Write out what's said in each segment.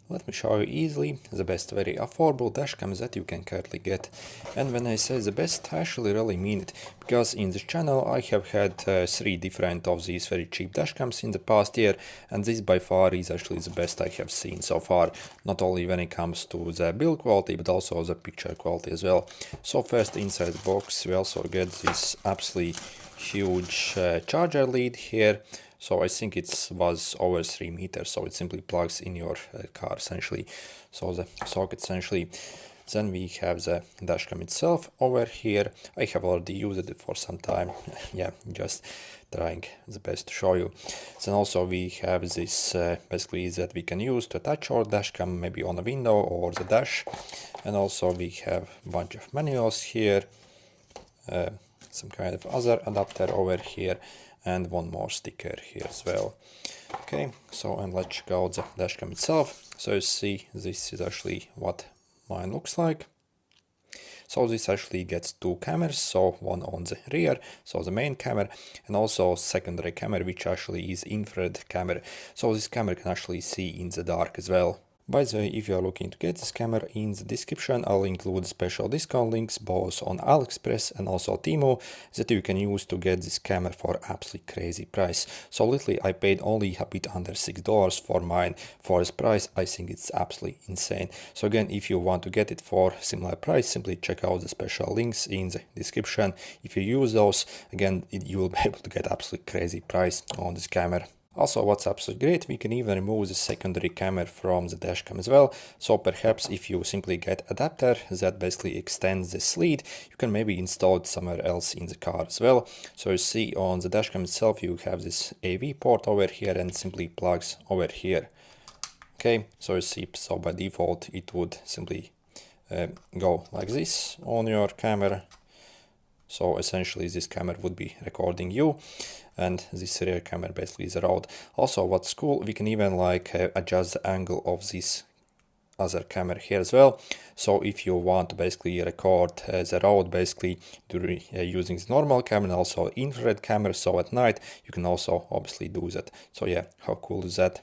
Let me show you easily the best very affordable dashcam that you can currently get. And when I say the best, I actually really mean it, because in this channel I have had 3 different of these very cheap dashcams in the past year, and this by far is actually the best I have seen so far, not only when it comes to the build quality but also the picture quality as well. So first, inside the box we also get this absolutely huge charger lead here. So I think it was over 3 meters, so it simply plugs in your car essentially. So the socket essentially. Then we have the dashcam itself over here. I have already used it for some time. Yeah, just trying the best to show you. Then also we have this basically that we can use to attach our dashcam maybe on a window or the dash. And also we have a bunch of manuals here, some kind of other adapter over here, and one more sticker here as well. Okay, so and let's check out the dashcam itself. So you see, this is actually what mine looks like. So this actually gets 2 cameras, so one on the rear, so the main camera, and also secondary camera, which actually is infrared camera. So this camera can actually see in the dark as well. By the way, if you are looking to get this camera, in the description I'll include special discount links both on AliExpress and also Temu that you can use to get this camera for absolutely crazy price. So literally I paid only a bit under $6 for mine. For this price I think it's absolutely insane. So again, if you want to get it for similar price, simply check out the special links in the description. If you use those, again you will be able to get absolutely crazy price on this camera. Also, what's absolutely great, we can even remove the secondary camera from the dashcam as well. So perhaps if you simply get adapter that basically extends this lead, you can maybe install it somewhere else in the car as well. So you see on the dashcam itself you have this AV port over here and simply plugs over here. Okay, so you see, so by default it would simply go like this on your camera. So essentially this camera would be recording you, and this rear camera basically is the road. Also, what's cool, we can even like adjust the angle of this other camera here as well. So if you want to basically record the road basically during using the normal camera and also infrared camera, so at night you can also obviously do that. So yeah, how cool is that?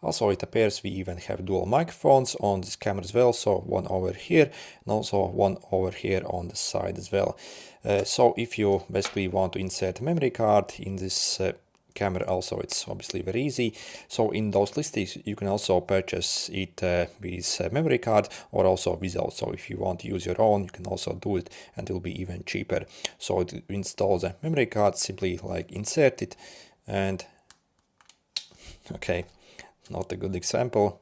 Also, it appears we even have dual microphones on this camera as well, so one over here and also one over here on the side as well. So if you basically want to insert a memory card in this camera, also it's obviously very easy. So in those listings you can also purchase it with a memory card or also without. So if you want to use your own, you can also do it and it will be even cheaper. So to install the memory card, simply like insert it and okay, not a good example.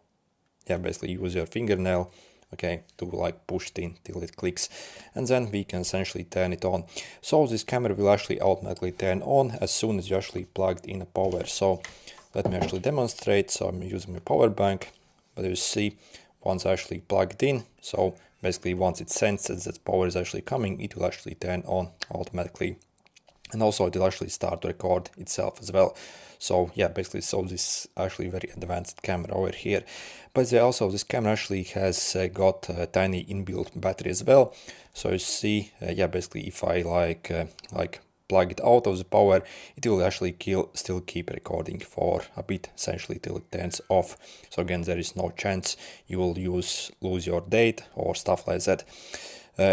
Yeah, basically use your fingernail, okay, to like push it in till it clicks, and then we can essentially turn it on. So this camera will actually automatically turn on as soon as you actually plugged in a power. So let me actually demonstrate. So I'm using my power bank, but you see, once I actually plugged in, so basically once it senses that power is actually coming, it will actually turn on automatically. And also it will actually start to record itself as well. So yeah, basically, so this actually very advanced camera over here. But also this camera actually has got a tiny inbuilt battery as well. So you see, yeah, basically if I like plug it out of the power, it will actually still keep recording for a bit, essentially till it turns off. So again, there is no chance you will lose your date or stuff like that.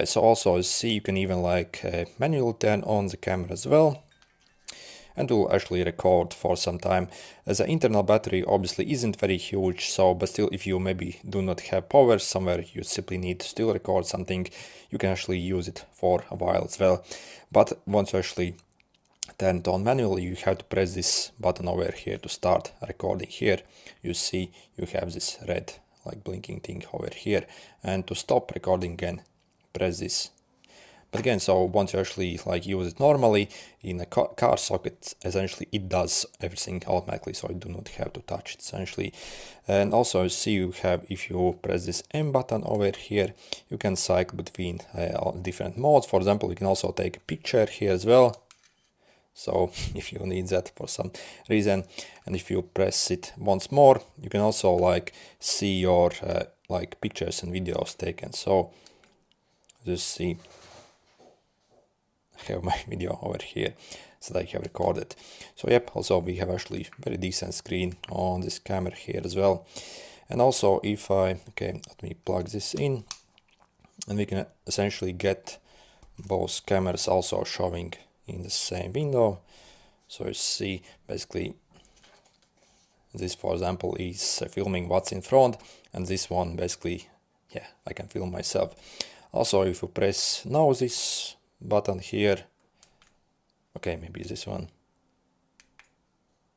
So also you see, you can even like manually turn on the camera as well, and will actually record for some time. The internal battery obviously isn't very huge, so but still, if you maybe do not have power somewhere, you simply need to still record something, you can actually use it for a while as well. But once you actually turn it on manually, you have to press this button over here to start recording. Here you see you have this red like blinking thing over here, and to stop recording again, press this. But again, so once you actually like use it normally in a car socket, essentially it does everything automatically, so you do not have to touch it essentially. And also you see you have, if you press this M button over here, you can cycle between different modes. For example, you can also take a picture here as well. So if you need that for some reason, and if you press it once more, you can also like see your like pictures and videos taken. So just see, I have my video over here that I have recorded. So yep, also we have actually very decent screen on this camera here as well. And also if let me plug this in, and we can essentially get both cameras also showing in the same window. So you see basically this, for example, is filming what's in front, and this one basically, yeah, I can film myself. Also, if you press now this button here, okay, maybe this one,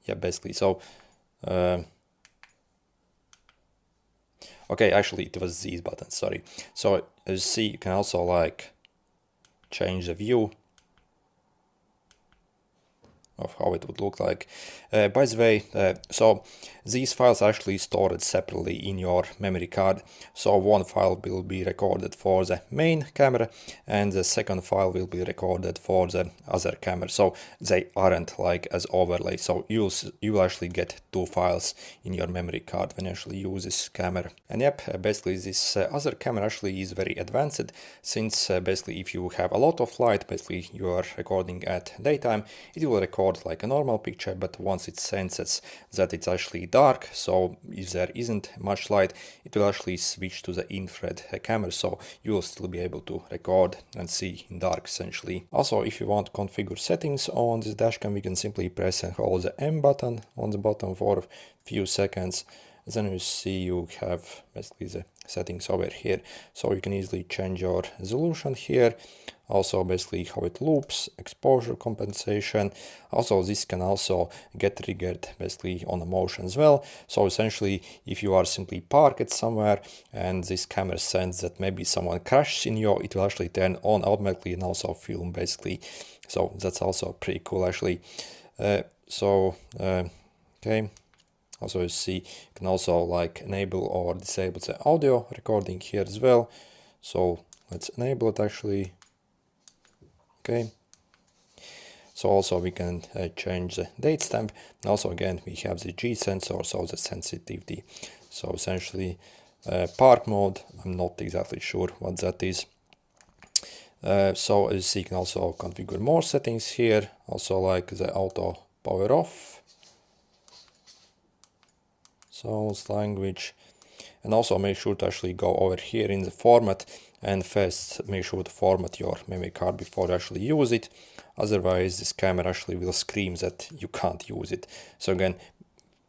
yeah, basically, so okay, actually it was these buttons, sorry. So as you see, you can also like change the view of how it would look like. By the way, so these files are actually stored separately in your memory card. So one file will be recorded for the main camera and the second file will be recorded for the other camera. So they aren't like as overlay. So you'll actually get two files in your memory card when you actually use this camera. And yep, basically this other camera actually is very advanced, since basically if you have a lot of light, basically you are recording at daytime, it will record like a normal picture, but once it senses that it's actually dark, so if there isn't much light, it will actually switch to the infrared camera, so you will still be able to record and see in dark essentially. Also, if you want to configure settings on this dashcam, we can simply press and hold the M button on the bottom for a few seconds. Then you see you have basically the settings over here, so you can easily change your resolution here, also basically how it loops, exposure compensation. Also this can also get triggered basically on a motion as well. So essentially if you are simply parked somewhere and this camera senses that maybe someone crashes in you, it will actually turn on automatically and also film basically. So that's also pretty cool actually. Okay. Also you see, you can also like enable or disable the audio recording here as well. So let's enable it actually. Okay. So also we can change the date stamp. And also again, we have the G sensor, so the sensitivity. So essentially park mode, I'm not exactly sure what that is. So as you see, you can also configure more settings here. Also like the auto power off. Sounds, language, and also make sure to actually go over here in the format and first make sure to format your memory card before you actually use it. Otherwise this camera actually will scream that you can't use it. So again,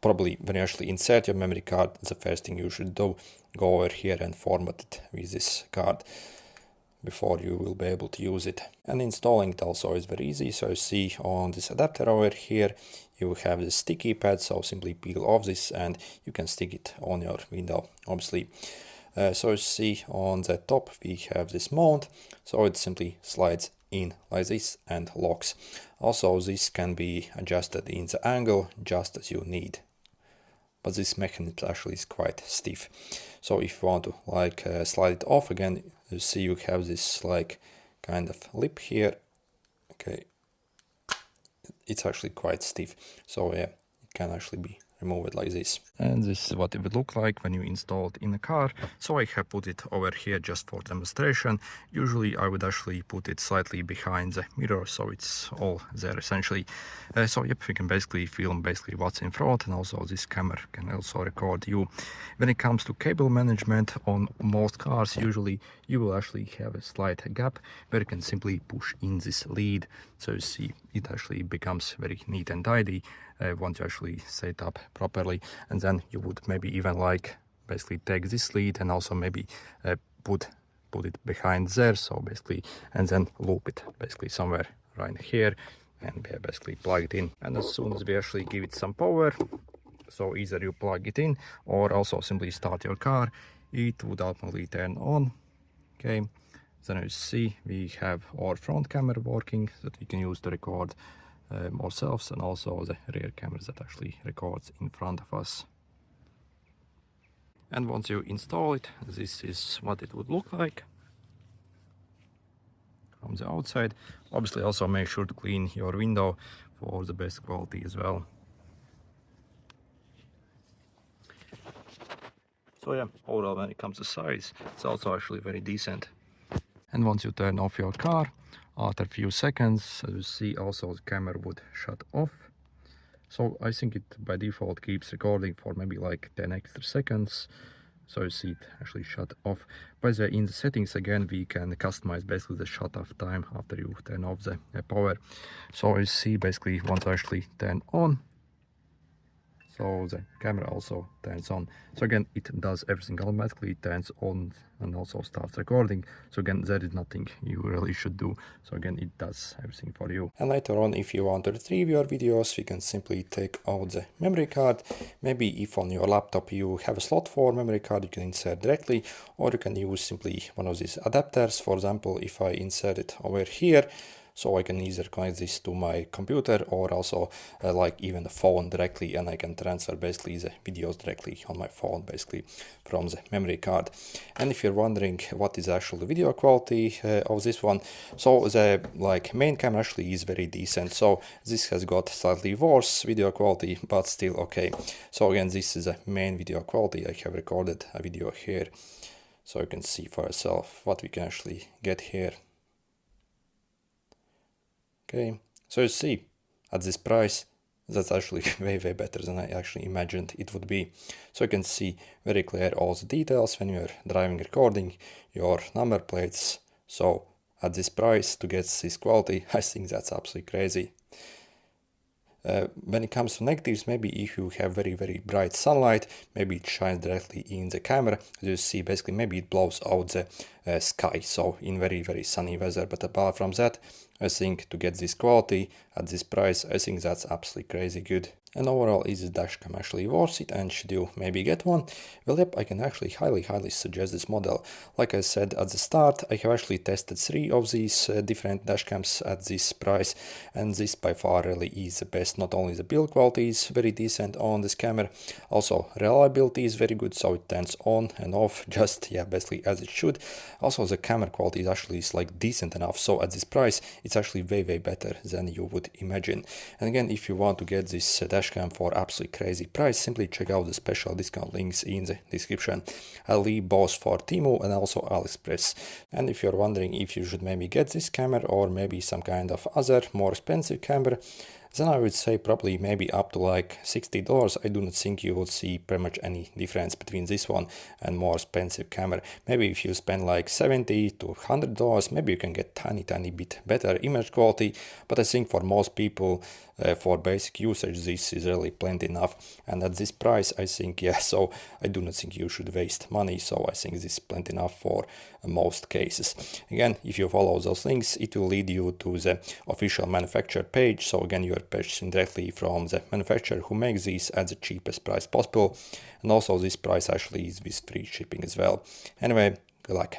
probably when you actually insert your memory card, the first thing you should do, go over here and format it with this card before you will be able to use it. And installing it also is very easy. So you see on this adapter over here, you have the sticky pad, so simply peel off this and you can stick it on your window, obviously. So you see on the top we have this mount, so it simply slides in like this and locks. Also this can be adjusted in the angle just as you need. But this mechanism actually is quite stiff. So if you want to like slide it off again, you see you have this like kind of lip here. Okay, it's actually quite stiff. So yeah, it can actually be removed like this. And this is what it would look like when you install it in a car. So I have put it over here just for demonstration. Usually I would actually put it slightly behind the mirror, so it's all there essentially. So yep, we can basically film basically what's in front, and also this camera can also record you. When it comes to cable management on most cars, usually you will actually have a slight gap where you can simply push in this lead. So you see it actually becomes very neat and tidy once you actually set up properly. And then you would maybe even like basically take this lead and also maybe put it behind there, so basically, and then loop it basically somewhere right here and basically plug it in. And as soon as we actually give it some power, so either you plug it in or also simply start your car, it would automatically turn on. Okay, then you see we have our front camera working that we can use to record ourselves, and also the rear camera that actually records in front of us. And once you install it, this is what it would look like from the outside. Obviously also make sure to clean your window for the best quality as well. So yeah, overall when it comes to size, it's also actually very decent. And once you turn off your car, after a few seconds, as you see, also the camera would shut off. So I think it by default keeps recording for maybe like 10 extra seconds. So you see it actually shut off. By the way, in the settings again, we can customize basically the shut off time after you turn off the power. So you see basically once I actually turn on, so the camera also turns on. So again, it does everything automatically, it turns on and also starts recording. So again, there is nothing you really should do. So again, it does everything for you. And later on, if you want to retrieve your videos, you can simply take out the memory card. Maybe if on your laptop you have a slot for memory card, you can insert directly, or you can use simply one of these adapters. For example, if I insert it over here, so I can either connect this to my computer or also like even the phone directly, and I can transfer basically the videos directly on my phone basically from the memory card. And if you're wondering what is actually the video quality of this one, so the like main camera actually is very decent. So this has got slightly worse video quality, but still okay. So again, this is the main video quality. I have recorded a video here, so you can see for yourself what we can actually get here. Okay, so you see, at this price, that's actually way better than I actually imagined it would be. So you can see very clear all the details when you're driving, recording, your number plates. So at this price to get this quality, I think that's absolutely crazy. When it comes to negatives, maybe if you have very bright sunlight, maybe it shines directly in the camera. As you see, basically maybe it blows out the sky, so in very sunny weather. But apart from that, I think to get this quality at this price, I think that's absolutely crazy good. And overall, is this dashcam actually worth it, and should you maybe get one? Well, yep, I can actually highly suggest this model. Like I said at the start, I have actually tested 3 of these different dashcams at this price, and this by far really is the best. Not only the build quality is very decent on this camera, also reliability is very good, so it turns on and off just, yeah, basically as it should. Also the camera quality is actually like decent enough, so at this price it's actually way better than you would imagine. And again, if you want to get this dashcam for absolutely crazy price, simply check out the special discount links in the description. I'll leave both for Temu and also AliExpress. And if you're wondering if you should maybe get this camera or maybe some kind of other more expensive camera, then I would say probably maybe up to like $60. I do not think you will see pretty much any difference between this one and more expensive camera. Maybe if you spend like $70 to $100, maybe you can get tiny bit better image quality. But I think for most people, for basic usage, this is really plenty enough. And at this price, I think, yeah, so I do not think you should waste money. So I think this is plenty enough for most cases. Again, if you follow those links, it will lead you to the official manufacturer page. So again, you are purchasing directly from the manufacturer who makes these at the cheapest price possible. And also this price actually is with free shipping as well. Anyway, good luck.